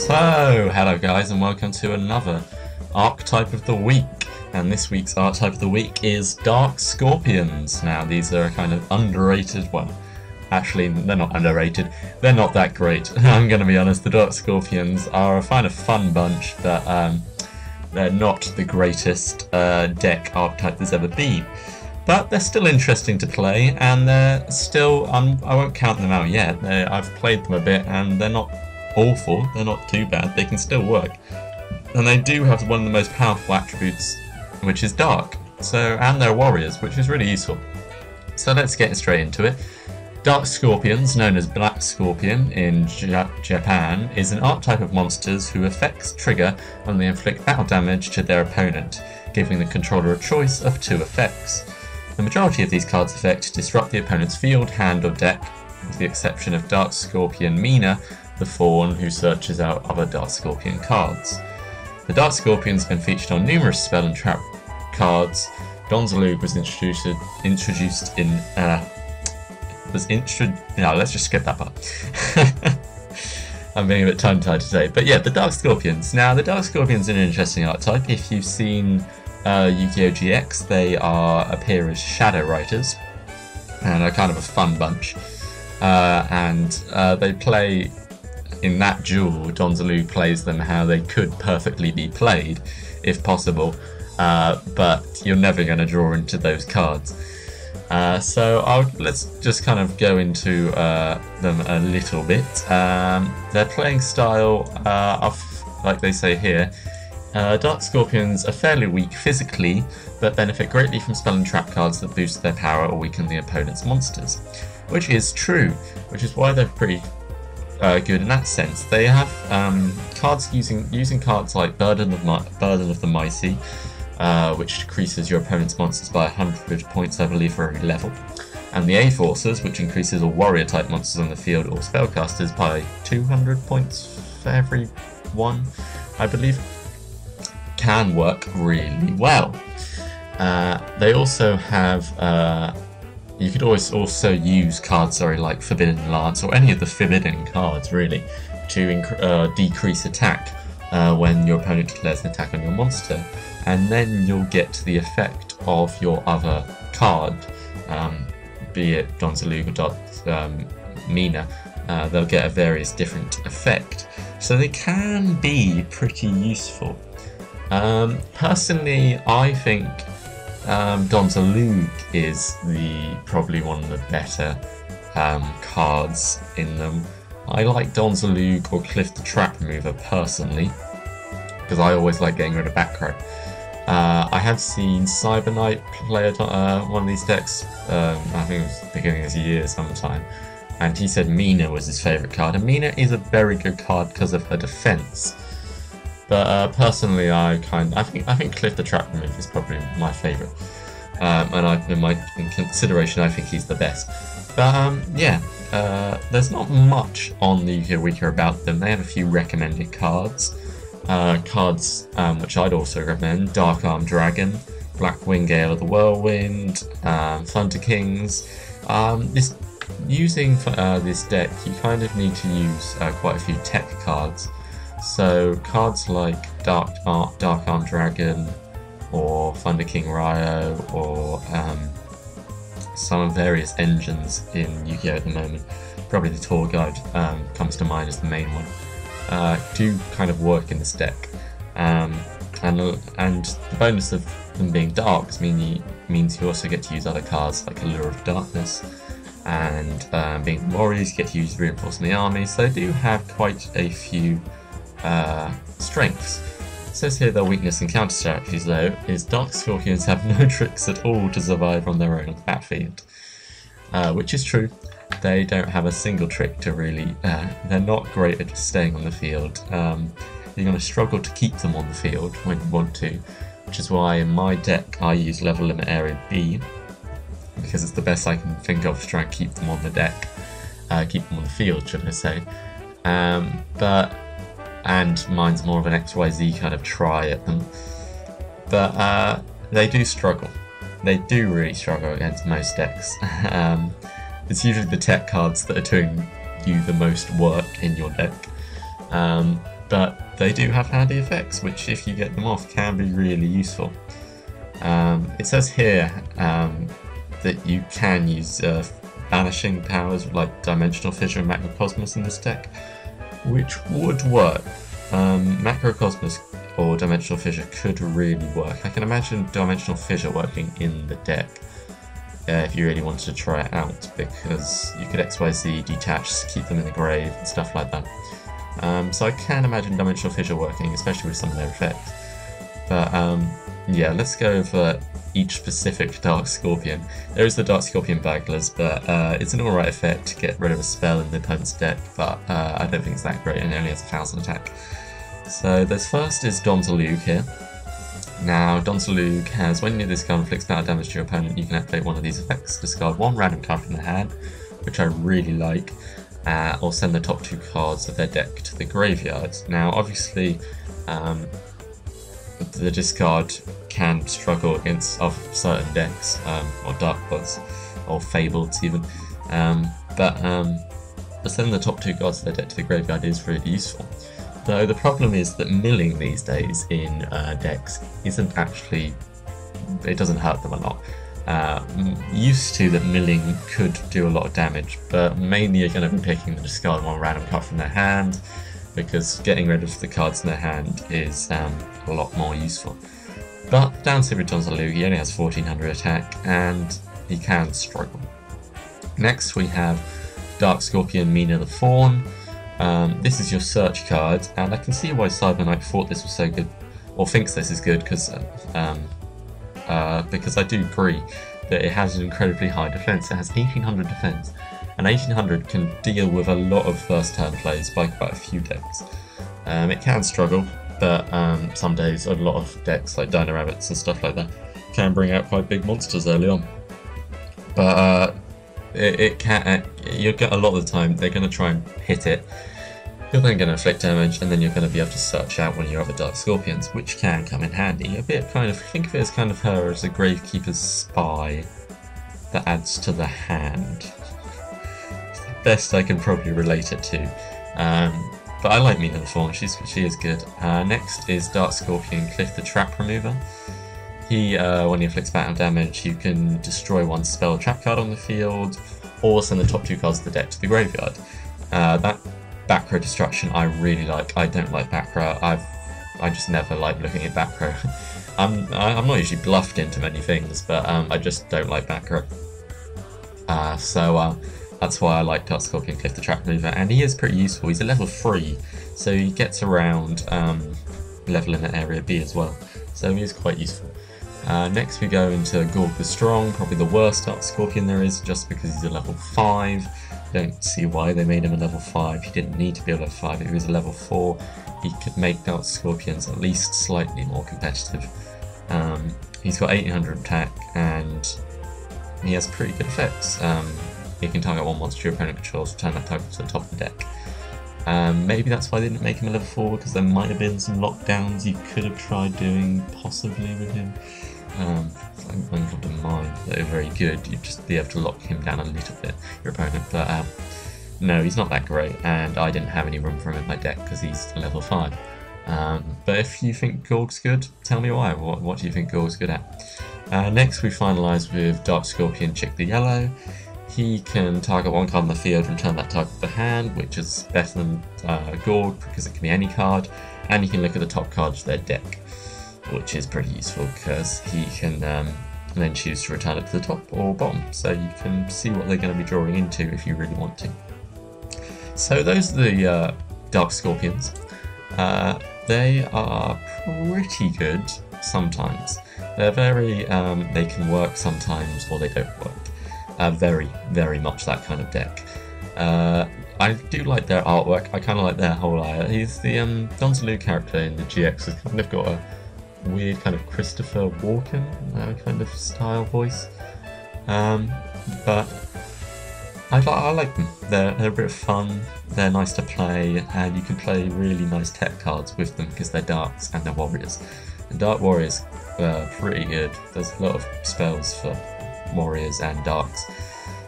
So, hello guys and welcome to another Archetype of the Week. And this week's Archetype of the Week is Dark Scorpions. Now these are a kind of underrated, well, actually they're not underrated, they're not that great. I'm going to be honest, the Dark Scorpions are a kind of fun bunch, but they're not the greatest deck archetype there's ever been. But they're still interesting to play, and they're still, I won't count them out yet, I've played them a bit and they're not awful, they're not too bad, they can still work. And they do have one of the most powerful attributes, which is Dark. So, and they're warriors, which is really useful. So let's get straight into it. Dark Scorpions, known as Black Scorpion in Japan, is an archetype of monsters whose effects trigger when they inflict battle damage to their opponent, giving the controller a choice of 2 effects. The majority of these cards' effects disrupt the opponent's field, hand or deck, with the exception of Dark Scorpion Mina, the Fawn who searches out other Dark Scorpion cards. The Dark Scorpion has been featured on numerous spell and trap cards. Donzalug was introduced in no, let's just skip that part. I'm being a bit tongue-tied today, but yeah, the Dark Scorpions. Now, the Dark Scorpions are an interesting archetype. If you've seen Yugioh GX, they appear as Shadow Writers, and are kind of a fun bunch. They play. In that duel, Donzalug plays them how they could perfectly be played, if possible, but you're never going to draw into those cards. Let's just kind of go into them a little bit. Their playing style, like they say here, Dark Scorpions are fairly weak physically, but benefit greatly from spell and trap cards that boost their power or weaken the opponent's monsters. Which is true, which is why they're pretty good in that sense. They have cards using cards like Burden of the Mighty, which decreases your opponent's monsters by 100 points, I believe, for every level, and the A-Forces, which increases all warrior type monsters on the field or spellcasters by 200 points for every one, I believe, can work really well. They also have you could always also use cards, like Forbidden Lance or any of the forbidden cards, really, to decrease attack when your opponent declares an attack on your monster, and then you'll get the effect of your other card, be it Donzalug or Mina. They'll get a various different effect, so they can be pretty useful. Personally, I think Donzalug is probably one of the better cards in them. I like Donzalug or Cliff the Trap Remover personally, because I always like getting rid of back row. I have seen Cyber Knight play one of these decks, I think it was the beginning of the year sometime, and he said Mina was his favourite card, and Mina is a very good card because of her defence. But personally, I think Cliff the Trap Remover is probably my favourite, in consideration, I think he's the best. But yeah, there's not much on the Yugioh Wiki about them. They have a few recommended cards, which I'd also recommend: Dark Arm Dragon, Black Wing Gale of the Whirlwind, Thunder Kings. Using this deck, you kind of need to use quite a few tech cards. So cards like Dark Arm Dragon, or Thunder King Ryo, or some various engines in Yu-Gi-Oh! At the moment. Probably the Tour Guide comes to mind as the main one. Do kind of work in this deck, and the bonus of them being darks means you also get to use other cards like Allure of Darkness, and being warriors, you get to use Reinforcing the Army. So they do have quite a few strengths. It says here their weakness and counter strategies, though, is Dark Scorpions have no tricks at all to survive on their own on the battlefield. Which is true. They don't have a single trick to really, they're not great at staying on the field. You're going to struggle to keep them on the field when you want to, which is why in my deck I use Level Limit Area B, because it's the best I can think of to try and keep them on the deck, keep them on the field, should I say. And mine's more of an XYZ kind of try at them. But they do struggle. They do really struggle against most decks. It's usually the tech cards that are doing you the most work in your deck. but they do have handy effects, which if you get them off can be really useful. It says here that you can use banishing powers like Dimensional Fissure and Macrocosmos in this deck, which would work. Macrocosmos or Dimensional Fissure could really work. I can imagine Dimensional Fissure working in the deck if you really wanted to try it out, because you could XYZ detach, keep them in the grave and stuff like that. So I can imagine Dimensional Fissure working, especially with some of their effects. But yeah, let's go over each specific Dark Scorpion. There is the Dark Scorpion Baglers, but it's an alright effect to get rid of a spell in the opponent's deck, but I don't think it's that great, and it only has 1000 attack. So this first is Donzalug here. Now, Donzalug has, when you discard inflicts battle damage to your opponent, you can activate one of these effects, discard one random card from the hand, which I really like, or send the top 2 cards of their deck to the graveyard. Now, obviously, the discard can struggle against certain decks, or Dark Gods, or Fableds even, but sending the top 2 cards of their deck to the graveyard is really useful. Though the problem is that milling these days in decks isn't actually, it doesn't hurt them a lot. Used to that milling could do a lot of damage, but mainly you're going to be picking the discard one random card from their hand, because getting rid of the cards in their hand is a lot more useful. But down to Donzalug, he only has 1400 attack, and he can struggle. Next we have Dark Scorpion Mina the Fawn. This is your search card, and I can see why Cyber Knight thought this was so good, or thinks this is good, because I do agree that it has an incredibly high defense. It has 1800 defense, and 1800 can deal with a lot of first turn plays by quite a few decks. It can struggle, but some days a lot of decks like Dino Rabbits and stuff like that can bring out quite big monsters early on. But it can, you'll get a lot of the time they're going to try and hit it. You're then going to inflict damage, and then you're going to be able to search out one of your other Dark Scorpions, which can come in handy. A bit kind of, think of it as kind of her as a Gravekeeper's Spy that adds to the hand. It's the best I can probably relate it to. But I like Mina the Fawn, she is good. Next is Dark Scorpion Cliff the Trap Remover. He, when he inflicts battle damage, you can destroy one spell or trap card on the field, or send the top 2 cards of the deck to the graveyard. That back row destruction I really like. I don't like back row. I just never like looking at back row. I'm not usually bluffed into many things, but I just don't like back row. So that's why I like Dark Scorpion Cliff the Trap Remover, and he is pretty useful. He's a level 3, so he gets around level limit area B as well, so he is quite useful. Next we go into Gorg the Strong, probably the worst Dark Scorpion there is, just because he's a level 5. Don't see why they made him a level 5, he didn't need to be a level 5. If he was a level 4, he could make Dark Scorpions at least slightly more competitive. He's got 1800 attack, and he has pretty good effects. He can target one monster your opponent controls, turn that target to the top of the deck. Maybe that's why they didn't make him a level 4, because there might have been some lockdowns you could have tried doing, possibly, with him. I'm going to mind that are very good, you'd just be able to lock him down a little bit, your opponent, but no, he's not that great, and I didn't have any room for him in my deck because he's level 5. But if you think Gorg's good, tell me why. What do you think Gorg's good at? Next we finalise with Dark Scorpion Chick the Yellow. He can target one card on the field and return that target to the hand, which is better than Gorg because it can be any card, and you can look at the top cards of their deck, which is pretty useful because he can then choose to return it to the top or bottom, so you can see what they're going to be drawing into if you really want to. So those are the Dark Scorpions. They are pretty good sometimes. They're very, they can work sometimes or they don't work. Very, very much that kind of deck. I do like their artwork, I kind of like their whole eye. He's the Donzalug character in the GX has kind of got a weird kind of Christopher Walken kind of style voice. But I like them. They're a bit of fun, they're nice to play, and you can play really nice tech cards with them because they're darks and they're warriors. And dark warriors are pretty good. There's a lot of spells for warriors and darks.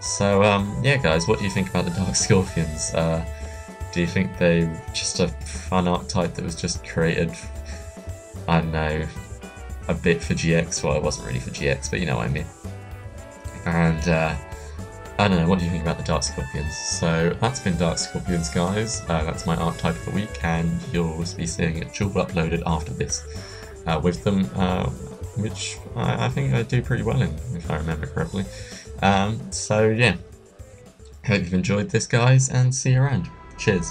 So yeah guys, what do you think about the Dark Scorpions? Do you think they were just a fun archetype that was just created, I don't know, a bit for GX? Well, it wasn't really for GX, but you know what I mean. And I don't know, what do you think about the Dark Scorpions? So that's been Dark Scorpions, guys. That's my archetype of the week, and you'll be seeing it dual uploaded after this with them, which I think I do pretty well in, if I remember correctly. So yeah, hope you've enjoyed this, guys, and see you around. Cheers.